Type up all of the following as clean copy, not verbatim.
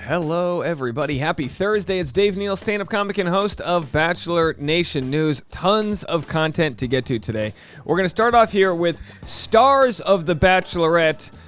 Hello, everybody. Happy Thursday. It's Dave Neal, stand-up comic and host of Bachelor Nation News. Tons of content to get to today. We're going to start off here with stars of The Bachelorette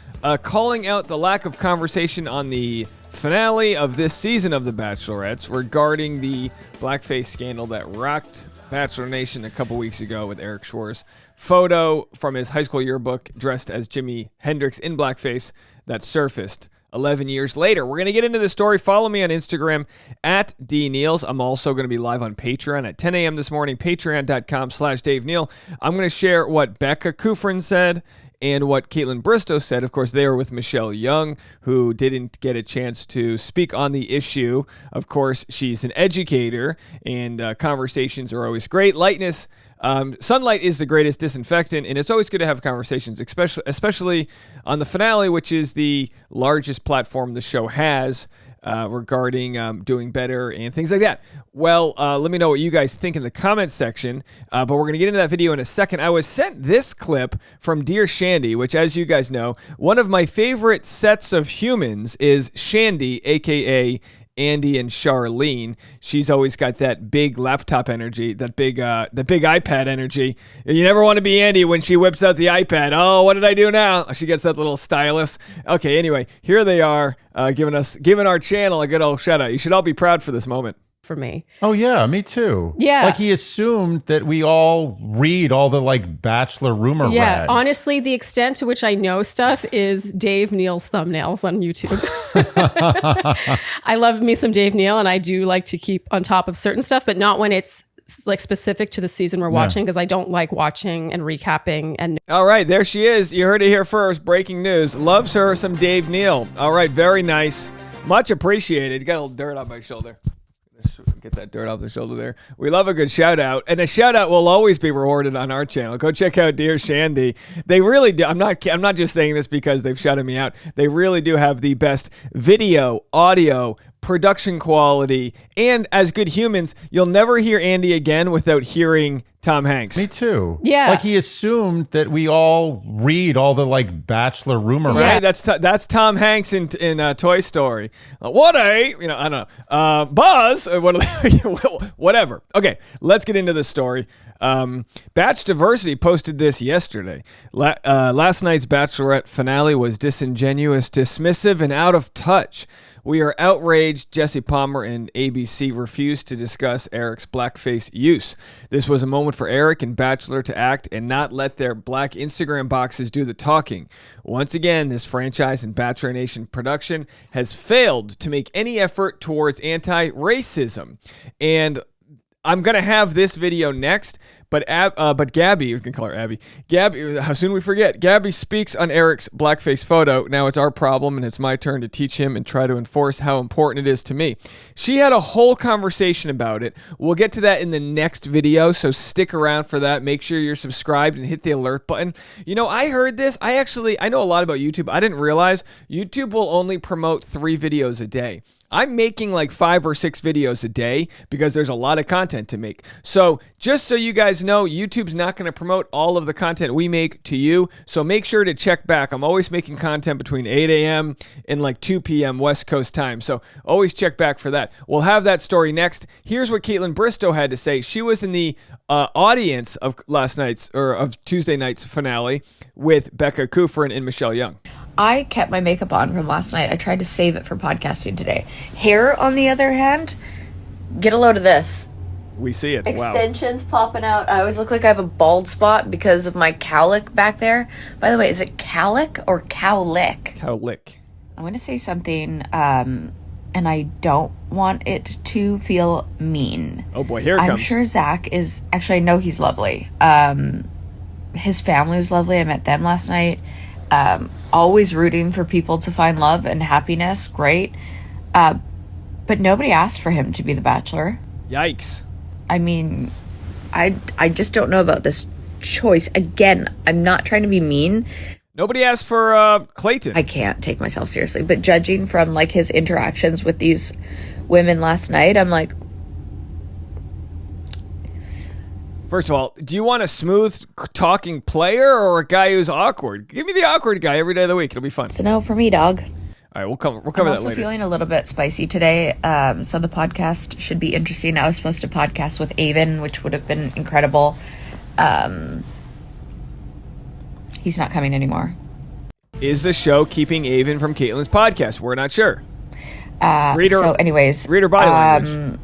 calling out the lack of conversation on the finale of this season of The Bachelorettes regarding the blackface scandal that rocked Bachelor Nation a couple weeks ago with Eric Schwartz's photo from his high school yearbook dressed as Jimi Hendrix in blackface that surfaced 11 years later. We're going to get into this story. Follow me on Instagram at DNeals. I'm also going to be live on Patreon at 10 a.m. this morning, patreon.com/Dave Neal. I'm going to share what Becca Kufrin said and what Kaitlyn Bristowe said. Of course, they were with Michelle Young, who didn't get a chance to speak on the issue. Of course, she's an educator, and conversations are always great. Sunlight is the greatest disinfectant, and it's always good to have conversations, especially on the finale, which is the largest platform the show has regarding doing better and things like that. Well, let me know what you guys think in the comments section, but we're going to get into that video in a second. I was sent this clip from Dear Shandy, which, as you guys know, one of my favorite sets of humans is Shandy, a.k.a. Andy and Charlene. She's always got that big laptop energy, that big iPad energy. You never want to be Andy when she whips out the iPad. Oh, what did I do now? She gets that little stylus. Okay, anyway, here they are giving our channel a good old shout out. You should all be proud for this moment. For me. Oh yeah, me too. Yeah. Like he assumed that we all read all the like Bachelor rumor rags. Honestly, the extent to which I know stuff is Dave Neal's thumbnails on YouTube. I love me some Dave Neal, and I do like to keep on top of certain stuff, but not when it's like specific to the season we're watching, because I don't like watching and recapping. And all right, there she is. You heard it here first. Breaking news. Loves her some Dave Neal. All right, very nice. Much appreciated. Got a little dirt on my shoulder. Get that dirt off the shoulder there. We love a good shout out, and a shout out will always be rewarded on our channel. Go check out Dear Shandy. They really do. I'm not just saying this because they've shouted me out. They really do have the best video, audio, production quality, and as good humans, you'll never hear Andy again without hearing Tom Hanks. Me too. Yeah. Like he assumed that we all read all the like Bachelor rumor rags. Right, that's Tom Hanks in Toy Story. I don't know. Buzz, whatever. Okay, let's get into this story. Batch Diversity posted this yesterday. Last night's Bachelorette finale was disingenuous, dismissive, and out of touch. We are outraged. Jesse Palmer and ABC refused to discuss Eric's blackface use. This was a moment for Eric and Bachelor to act and not let their black Instagram boxes do the talking. Once again, this franchise and Bachelor Nation production has failed to make any effort towards anti-racism. And I'm going to have this video next, but Gabby, you can call her Abby. Gabby, how soon we forget. Gabby speaks on Eric's blackface photo. Now it's our problem, and it's my turn to teach him and try to enforce how important it is to me. She had a whole conversation about it. We'll get to that in the next video, so stick around for that. Make sure you're subscribed and hit the alert button. You know, I heard this. I know a lot about YouTube. I didn't realize YouTube will only promote 3 videos a day. I'm making like 5 or 6 videos a day because there's a lot of content to make. So just so you guys know, YouTube's not going to promote all of the content we make to you. So make sure to check back. I'm always making content between 8 a.m. and like 2 p.m. West Coast time. So always check back for that. We'll have that story next. Here's what Kaitlyn Bristowe had to say. She was in the audience of of Tuesday night's finale with Becca Kufrin and Michelle Young. I kept my makeup on from last night. I tried to save it for podcasting today. Hair, on the other hand, get a load of this. We see it. Extensions popping out. I always look like I have a bald spot because of my cowlick back there. By the way, is it cowlick or cowlick? Cowlick. I'm going to say something, and I don't want it to feel mean. Oh boy, here it comes. I'm sure Zach is... Actually, I know he's lovely. His family was lovely. I met them last night. Always rooting for people to find love and happiness. Great. But nobody asked for him to be the Bachelor. Yikes. I mean, I just don't know about this choice. Again, I'm not trying to be mean. Nobody asked for Clayton. I can't take myself seriously. But judging from like his interactions with these women last night, I'm like, first of all, do you want a smooth talking player or a guy who's awkward? Give me the awkward guy every day of the week. It'll be fun. it's a no for me, dog. All right, we'll cover I'm that also later. feeling a little bit spicy today, so the podcast should be interesting. I was supposed to podcast with Avon, which would have been incredible. He's not coming anymore. Is the show keeping Avon from Kaitlyn's podcast? We're not sure. Read her body language.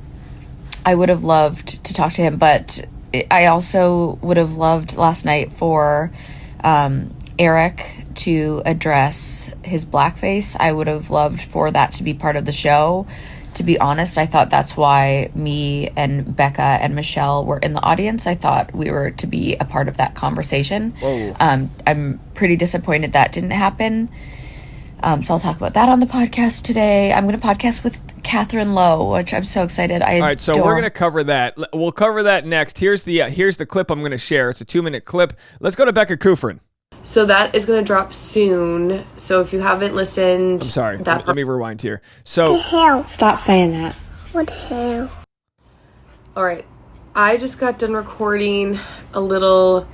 I would have loved to talk to him, but I also would have loved last night for Eric to address his blackface. I would have loved for that to be part of the show. To be honest, I thought that's why me and Becca and Michelle were in the audience. I thought we were to be a part of that conversation. Whoa. I'm pretty disappointed that didn't happen. So I'll talk about that on the podcast today. I'm going to podcast with Catherine Lowe, which I'm so excited. All right, so we're going to cover that. We'll cover that next. Here's the clip I'm going to share. It's a 2-minute clip. Let's go to Becca Kufrin. So that is going to drop soon. So if you haven't listened... I'm sorry. Let me rewind here. So... What the hell? Stop saying that. What the hell? All right. I just got done recording a little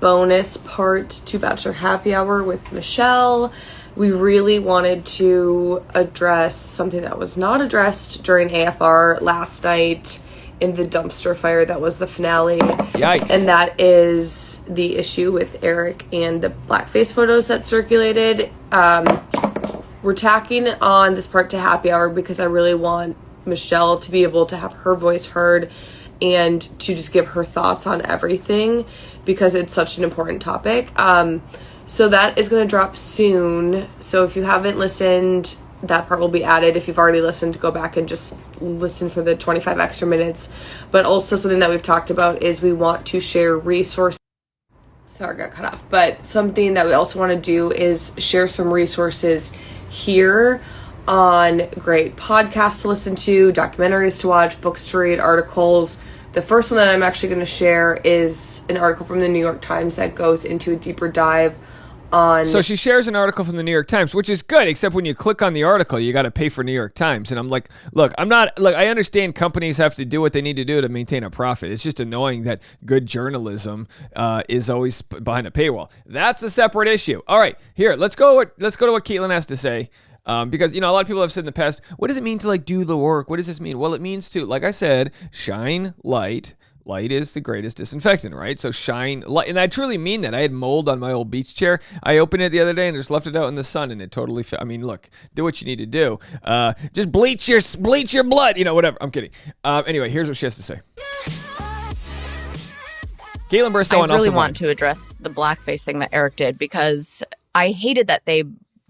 bonus part to Bachelor Happy Hour with Michelle. We really wanted to address something that was not addressed during AFR last night in the dumpster fire that was the finale. Yikes. And that is the issue with Eric and the blackface photos that circulated. We're tacking on this part to Happy Hour because I really want Michelle to be able to have her voice heard and to just give her thoughts on everything because it's such an important topic. So that is going to drop soon. So if you haven't listened, that part will be added. If you've already listened, go back and just listen for the 25 extra minutes. But also something that we've talked about is we want to share resources. Sorry, got cut off. But something that we also want to do is share some resources here on great podcasts to listen to, documentaries to watch, books to read, articles. The first one that I'm actually going to share is an article from the New York Times that goes into a deeper dive on... So she shares an article from the New York Times, which is good, except when you click on the article, you got to pay for New York Times. And I'm like, look, I understand companies have to do what they need to do to maintain a profit. It's just annoying that good journalism is always behind a paywall. That's a separate issue. All right, here, let's go to what Kaitlyn has to say. Because, a lot of people have said in the past, what does it mean to do the work? What does this mean? Well, it means to, like I said, shine light. Light is the greatest disinfectant, right? So shine light. And I truly mean that. I had mold on my old beach chair. I opened it the other day and just left it out in the sun and it totally look, do what you need to do. Just bleach your blood, whatever. I'm kidding. Anyway, here's what she has to say. Kaitlyn Bristowe on I really want to address the blackface thing that Eric did because I hated that they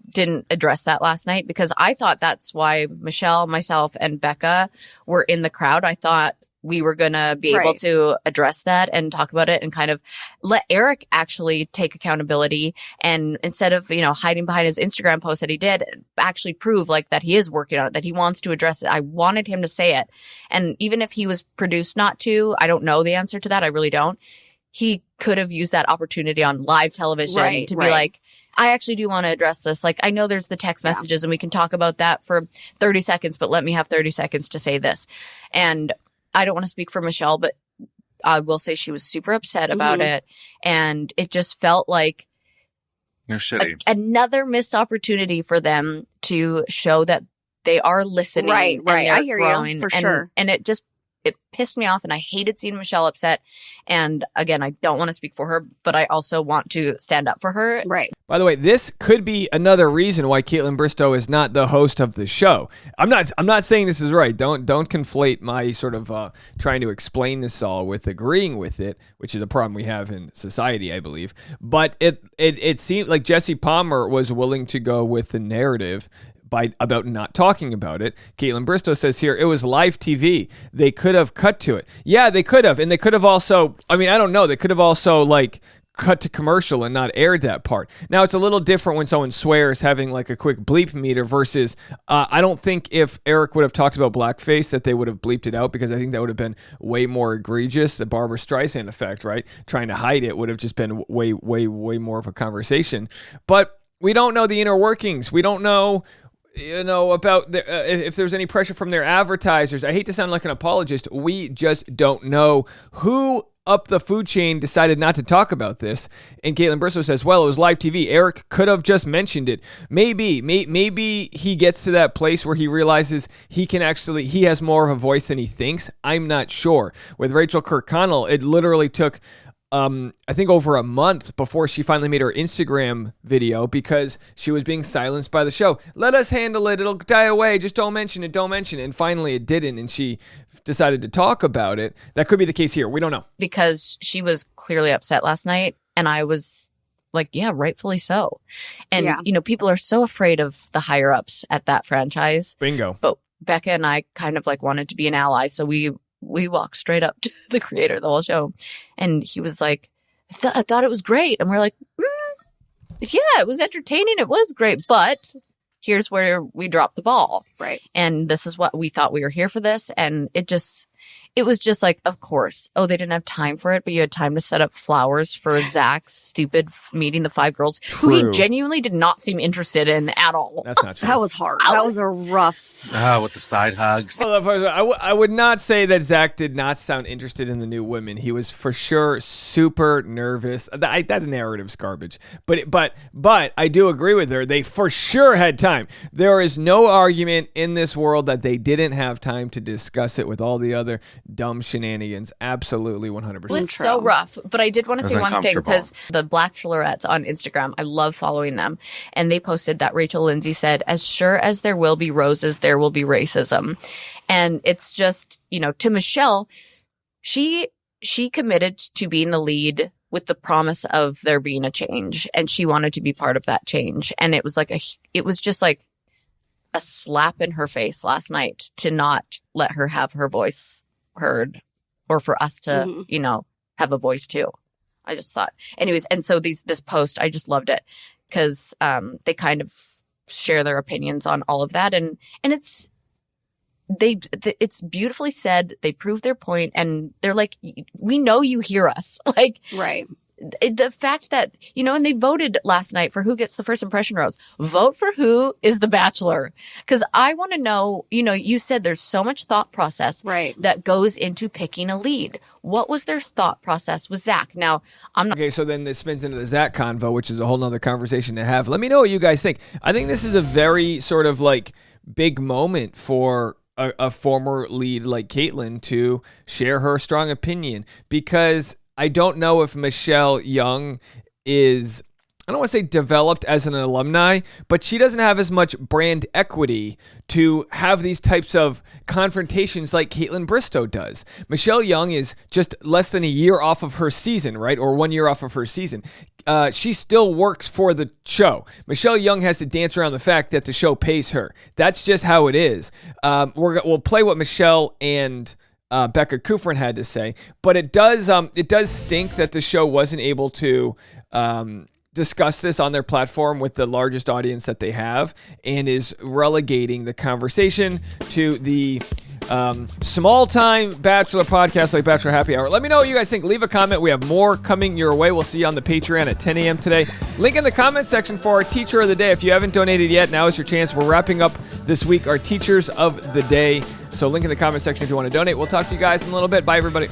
didn't address that last night because I thought that's why Michelle, myself, and Becca were in the crowd. I thought we were going to be able to address that and talk about it and kind of let Eric actually take accountability. And instead of, hiding behind his Instagram post that he did, actually prove that he is working on it, that he wants to address it. I wanted him to say it. And even if he was produced not to, I don't know the answer to that. I really don't. He could have used that opportunity on live television to be like, I actually do want to address this. I know there's the text messages and we can talk about that for 30 seconds, but let me have 30 seconds to say this. And I don't want to speak for Michelle, but I will say she was super upset about it. And it just felt like another missed opportunity for them to show that they are listening. Right. I hear growing. you for sure. And it pissed me off and I hated seeing Michelle upset. And again, I don't want to speak for her, but I also want to stand up for her. Right. By the way, this could be another reason why Kaitlyn Bristowe is not the host of the show. I'm not saying this is right. Don't conflate my sort of trying to explain this all with agreeing with it, which is a problem we have in society, I believe. But it seemed like Jesse Palmer was willing to go with the narrative about not talking about it. Kaitlyn Bristowe says here, it was live TV. They could have cut to it. Yeah, they could have. And they could have also, I don't know, they could have also cut to commercial and not aired that part. Now, it's a little different when someone swears having a quick bleep meter versus, I don't think if Eric would have talked about blackface that they would have bleeped it out because I think that would have been way more egregious. The Barbara Streisand effect, right? Trying to hide it would have just been way, way, way more of a conversation. But we don't know the inner workings. We don't know about if there's any pressure from their advertisers. I hate to sound like an apologist. We just don't know who up the food chain decided not to talk about this. And Kaitlyn Bristowe says, well, it was live TV. Eric could have just mentioned it. Maybe he gets to that place where he realizes he has more of a voice than he thinks. I'm not sure. With Rachel Kirkconnell, it literally took I think over a month before she finally made her Instagram video because she was being silenced by the show. Let us handle it. It'll die away. Just don't mention it. Don't mention it. And finally it didn't. And she decided to talk about it. That could be the case here. We don't know. Because she was clearly upset last night. And I was like, yeah, rightfully so. And, people are so afraid of the higher ups at that franchise. Bingo. But Becca and I kind of like wanted to be an ally. So we walked straight up to the creator of the whole show. And he was like, I thought it was great. And we're like, yeah, it was entertaining. It was great. But here's where we dropped the ball. Right. And this is what we thought. We were here for this. And it was just like, of course. Oh, they didn't have time for it, but you had time to set up flowers for Zach's stupid meeting the 5 girls who he genuinely did not seem interested in at all. That's not true. That was hard. That was a rough. With the side hugs. Well, I would not say that Zach did not sound interested in the new women. He was for sure super nervous. That narrative's garbage. But I do agree with her. They for sure had time. There is no argument in this world that they didn't have time to discuss it with all the other dumb shenanigans. Absolutely 100%. It was so rough. But I did want to say one thing because the Bachelorette on Instagram, I love following them. And they posted that Rachel Lindsay said, as sure as there will be roses, there will be racism. And it's just, to Michelle, she committed to being the lead with the promise of there being a change. And she wanted to be part of that change. And it was just like a slap in her face last night to not let her have her voice heard or for us to, have a voice too. I just thought anyways. And so this post, I just loved it because they kind of share their opinions on all of that. And it's beautifully said. They prove their point and they're like, we know you hear us. Like, right. The fact that, and they voted last night for who gets the first impression rose. Vote for who is the Bachelor. Because I want to know, you said there's so much thought process that goes into picking a lead. What was their thought process with Zach? Now, I'm not. Okay, so then this spins into the Zach convo, which is a whole nother conversation to have. Let me know what you guys think. I think this is a very sort of like big moment for a former lead like Kaitlyn to share her strong opinion because I don't know if Michelle Young is, I don't want to say developed as an alumni, but she doesn't have as much brand equity to have these types of confrontations like Kaitlyn Bristowe does. Michelle Young is just less than a year off of her season, right? Or 1 year off of her season. She still works for the show. Michelle Young has to dance around the fact that the show pays her. That's just how it is. We'll play what Michelle and Becca Kufrin had to say, but it does stink that the show wasn't able to discuss this on their platform with the largest audience that they have and is relegating the conversation to the small-time Bachelor podcast like Bachelor Happy Hour. Let me know what you guys think. Leave a comment. We have more coming your way. We'll see you on the Patreon at 10 a.m. today. Link in the comment section for our Teacher of the Day. If you haven't donated yet, now is your chance. We're wrapping up this week our Teachers of the Day. So link in the comment section if you want to donate. We'll talk to you guys in a little bit. Bye, everybody.